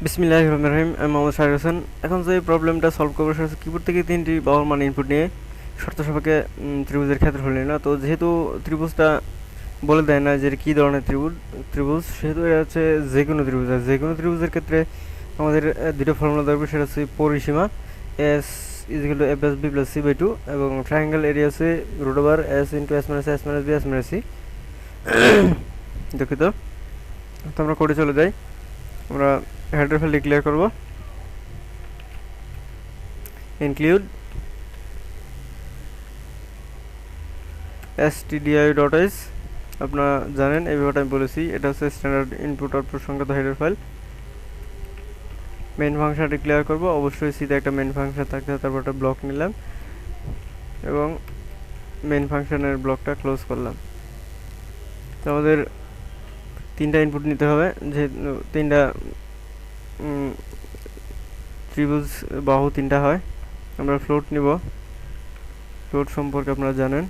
বিসমিল্লাহির রহমানির রহিম। আমি মোহাম্মদ শাহরির হোসেন। এখন যে প্রবলেমটা সলভ করবো সেটা হচ্ছে কিবোর্ড থেকে তিনটি বাহুর মান ইনপুট নিয়ে শর্ত সাপেক্ষে ত্রিভুজের ক্ষেত্রফল নিই না। তো যেহেতু ত্রিভুজটা বলে দেয় না যে কী ধরনের ত্রিভুজ, সেহেতু এটা হচ্ছে যে কোনো ত্রিভুজ। আর যে কোনো ত্রিভুজের ক্ষেত্রে আমাদের দুটো ফর্মুলা দরকার, সেটা হচ্ছে পরিসীমা S is equal to A plus B plus C by two, এবং ট্রায়াঙ্গেল এরিয়া হচ্ছে root over S into S minus S minus B S minus C. দুঃখিত। তো আমরা করে চলে যাই। আমরা হেডার ফাইল ডিক্লেয়ার করব, include stdio.h। আপনারা জানেন এই ব্যাপারটা আমি বলেছি, এটা হচ্ছে স্ট্যান্ডার্ড ইনপুট আউটপুট সংক্রান্ত header file. Main function declare করব, অবশ্যই সিধা একটা মেইন ফাংশন থাকতে হবে, তারপর একটা ব্লক নিলাম এবং মেইন ফাংশনের ব্লকটা ক্লোজ করলাম। তো আমাদের তিনটা ইনপুট নিতে হবে, যে তিনটা ত্রিভুজ বাহু তিনটা হয়। আমরা ফ্লোট নিব, ফ্লোট সম্পর্কে আপনারা জানেন।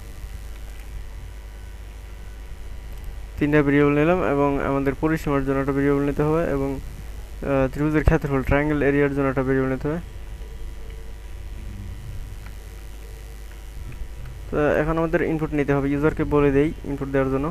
তিনটা ভেরিয়েবল নিলাম এবং আমাদের পরিসীমার জন্য একটা ভেরিয়েবল নিতে হবে, এবং ত্রিভুজের ক্ষেত্রফল ট্রায়াঙ্গেল এরিয়ার জন্য একটা ভেরিয়েবল নিতে হবে। তো এখন আমাদের ইনপুট নিতে হবে, ইউজারকে বলে দেই ইনপুট দেওয়ার জন্য।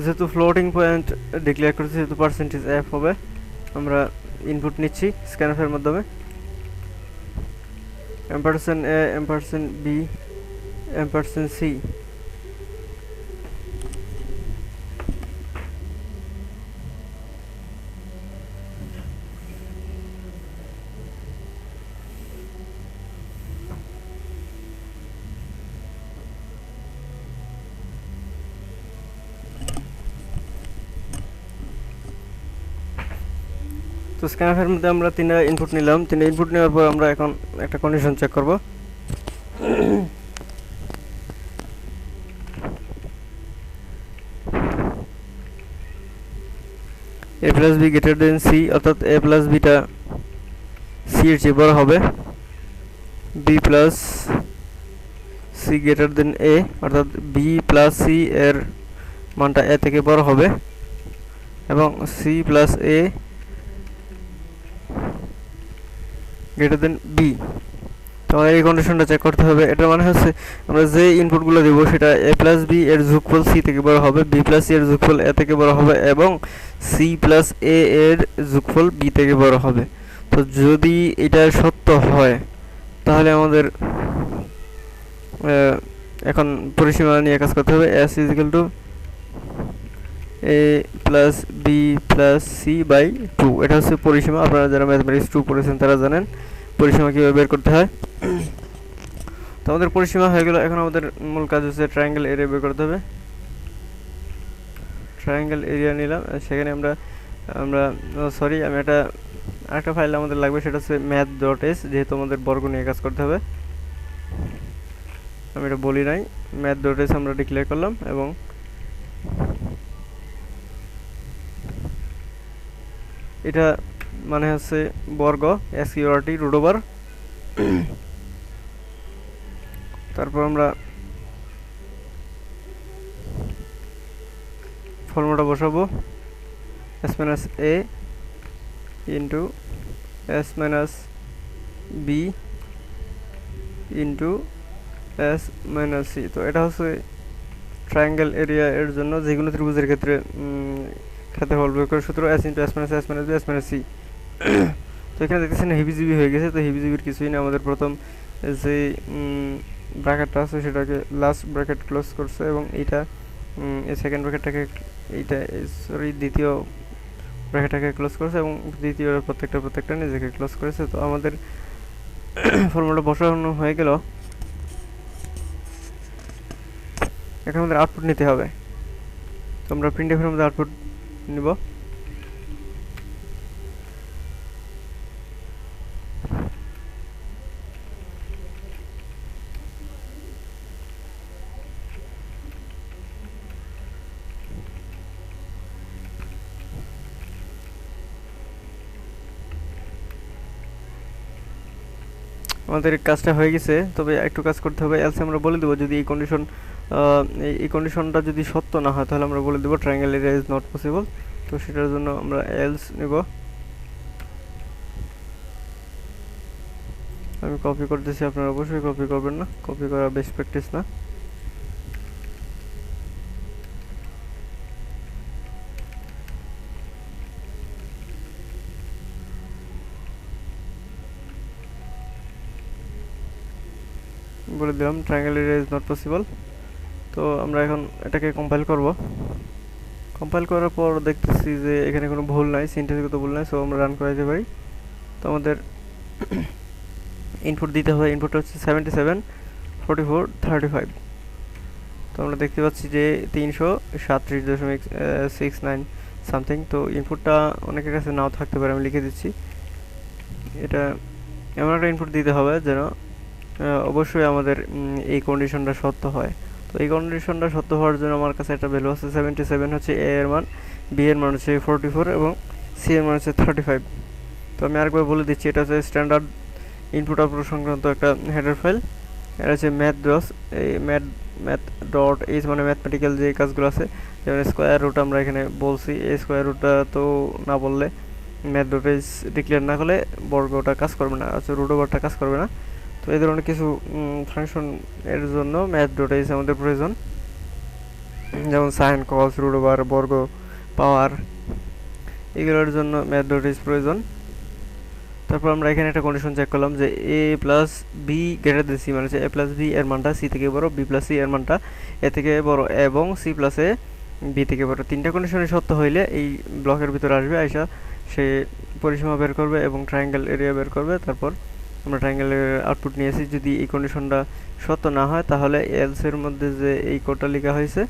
যেহেতু ফ্লোটিং পয়েন্ট ডিক্লেয়ার করেছি, যেহেতু পার্সেন্টেজ এফ হবে, আমরা ইনপুট নিচ্ছি স্ক্যানফের মাধ্যমে। এম্পারসেন্ট এ, এম্পারসেন্ট বি, এম্পারসেন্ট সি। তো স্ক্যানফের মধ্যে আমরা তিনটা ইনপুট নিলাম। তিনটা ইনপুট নেওয়ার পর আমরা এখন একটা কন্ডিশন চেক করব। A plus b greater than c, অর্থাৎ এ প্লাস বিটা সি এর চেয়ে বড় হবে। B plus c greater than a, অর্থাৎ বি প্লাস সি এর মানটা এ থেকে বড় হবে, এবং সি প্লাস এ গ্রেটার দেন বি। তো আমাদের এই কন্ডিশনটা চেক করতে হবে। এটার মানে হচ্ছে আমরা যে ইনপুটগুলো দেবো সেটা এ প্লাস বি এর যোগফল সি থেকে বড় হবে, বি প্লাস সি এর যোগফল এ থেকে বড় হবে, এবং সি প্লাস এ এর যোগফল বি থেকে বড় হবে। তো যদি এটা সত্য হয় তাহলে আমাদের এখন পরিসীমা নিয়ে কাজ করতে হবে। S is equal to A plus B plus C by two, এটা হচ্ছে পরিসীমা। আপনারা যারা ম্যাথমেটিক্স টু পড়েছেন তারা জানেন পরিসীমা কীভাবে বের করতে হয়। তো আমাদের পরিসীমা হয়ে গেল। এখন আমাদের মূল কাজ হচ্ছে ট্রায়াঙ্গেল এরিয়া বের করতে হবে। ট্রায়াঙ্গেল এরিয়া নিলাম, সেখানে আমরা আমরা সরি আমি আরেকটা ফাইল আমাদের লাগবে, সেটা হচ্ছে math.h। যেহেতু আমাদের বর্গ নিয়ে কাজ করতে হবে, আমি এটা বলি নাই। math.h আমরা ডিক্লেয়ার করলাম, এবং এটা মানে হচ্ছে বর্গ SQRT রুট ওভার। তারপর আমরা ফর্মুলাটা বসাবো, s minus a into S minus b into S minus C. তো এটা হচ্ছে ট্রায়াঙ্গেল এরিয়া এর জন্য যে কোনো ত্রিভুজের ক্ষেত্রে ক্ষেত্রফল বের করার সূত্র S into S minus B S minus C. তো এখানে দেখতেছেন হিবিজিবি হয়ে গেছে। তো হিবিজিবির কিছুই না, আমাদের প্রথম যে ব্র্যাকেটটা আছে সেটাকে লাস্ট ব্র্যাকেট ক্লোজ করছে, এবং এইটা এই সেকেন্ড ব্র্যাকেটটাকে এইটা সরি দ্বিতীয় ব্র্যাকেটটাকে ক্লোজ করেছে, এবং দ্বিতীয় প্রত্যেকটা নিজেকে ক্লোজ করেছে। তো আমাদের ফর্মুলা বসানো হয়ে গেল। এখন আমাদের আউটপুট নিতে হবে। তো আমরা প্রিন্টএফের মধ্যে আউটপুট নিব। আমাদের কাজটা হয়ে গেছে, তবে একটু কাজ করতে হবে। এলসে আমরা বলে দেবো যদি এই কন্ডিশনটা যদি সত্য না হয় তাহলে আমরা বলে দেবো triangle area is not possible. তো সেটার জন্য আমরা এলস নেব। আমি কপি করতেছি, আপনারা অবশ্যই কপি করবেন না, কপি করা বেস্ট প্র্যাকটিস না। বলে দিলাম triangle area is not possible. তো আমরা এখন এটাকে কম্পাইল করব। কম্পাইল করার পর দেখতেছি যে এখানে কোনো ভুল নাই, সিনট্যাক্সগত ভুল নাই, সো আমরা রান করাইতে পারি। তো আমাদের ইনপুট দিতে হবে, ইনপুটটা হচ্ছে 77 44 35। তো আমরা দেখতে পাচ্ছি যে 337.69 সামথিং। তো ইনপুটটা অনেকের কাছে নাও থাকতে পারে, আমি লিখে দিচ্ছি। এটা এমন একটা ইনপুট দিতে হবে যেন অবশ্যই আমাদের এই কন্ডিশনটা সত্য হয়। তো এই কন্ডিশনটা সত্য হওয়ার জন্য আমার কাছে একটা ভ্যালু আছে 77 হচ্ছে এ এর মান, বি এর মান হচ্ছে 44 এবং সি এর মান হচ্ছে 35। তো আমি আরেকবার বলে দিচ্ছি, এটা হচ্ছে স্ট্যান্ডার্ড ইনপুট আউটপুট সংক্রান্ত একটা হেডার ফাইল। এটা হচ্ছে ম্যাথ ডট এইচ মানে ম্যাথমেটিক্যাল যে কাজগুলো আছে, যেমন স্কোয়ার রুট আমরা এখানে বলছি, এই স্কোয়ার রুটটা তো না বললে, ম্যাথ ডট এইচ ডিক্লেয়ার না করলে বর্গটা কাজ করবে না, আচ্ছা রুট ওভারটা কাজ করবে না। তো এই ধরনের কিছু ফাংশন এর জন্য ম্যাথ ডট এইচ আমাদের প্রয়োজন, যেমন সাইন কস রুট ওভার বর্গ পাওয়ার, এগুলোর জন্য ম্যাথ ডট এইচ প্রয়োজন। তারপর আমরা এখানে একটা কন্ডিশন চেক করলাম যে a plus b greater than c, মানে হচ্ছে এ প্লাস বি এর মানটা সি থেকে বড়, বি প্লাস সি এর মানটা এ থেকে বড় এবং সি প্লাস এ বি থেকে বড়। তিনটা কন্ডিশনে সত্য হইলে এই ব্লকের ভিতরে আসবে, আইসা সে পরিসীমা বের করবে এবং ট্রায়াঙ্গেল এরিয়া বের করবে। তারপর আমরা ট্রায়াঙ্গেলের আউটপুট নিয়েছি। যদি এই কন্ডিশনটা সত্য না হয় তাহলে এলস এর মধ্যে যে এই কোডটা লেখা হয়েছে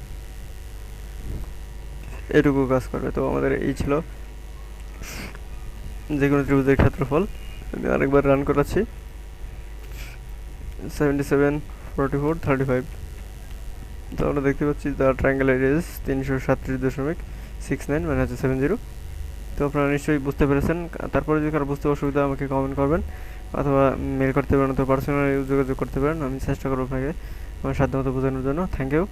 এটুকু কাজ করবে। তো আমাদের এই ছিল যে কোনো ত্রিভুজের ক্ষেত্রফল। আমি আরেকবার রান করাচ্ছি, 77 44 35। তো আমরা দেখতে পাচ্ছি দ্য ট্রায়াঙ্গেল এরিয়া ইজ 337.69 মানে হচ্ছে 70। তো আপনারা নিশ্চয়ই বুঝতে পেরেছেন। তারপরে যদি কারো বুঝতে অসুবিধা আমাকে কমেন্ট করবেন অথবা মেল করতে পারেন অথবা পার্সোনালি যোগাযোগ করতে পারেন, আমি চেষ্টা করবো আপনাকে আমার সাধ্যমতো বোঝানোর জন্য। Thank you.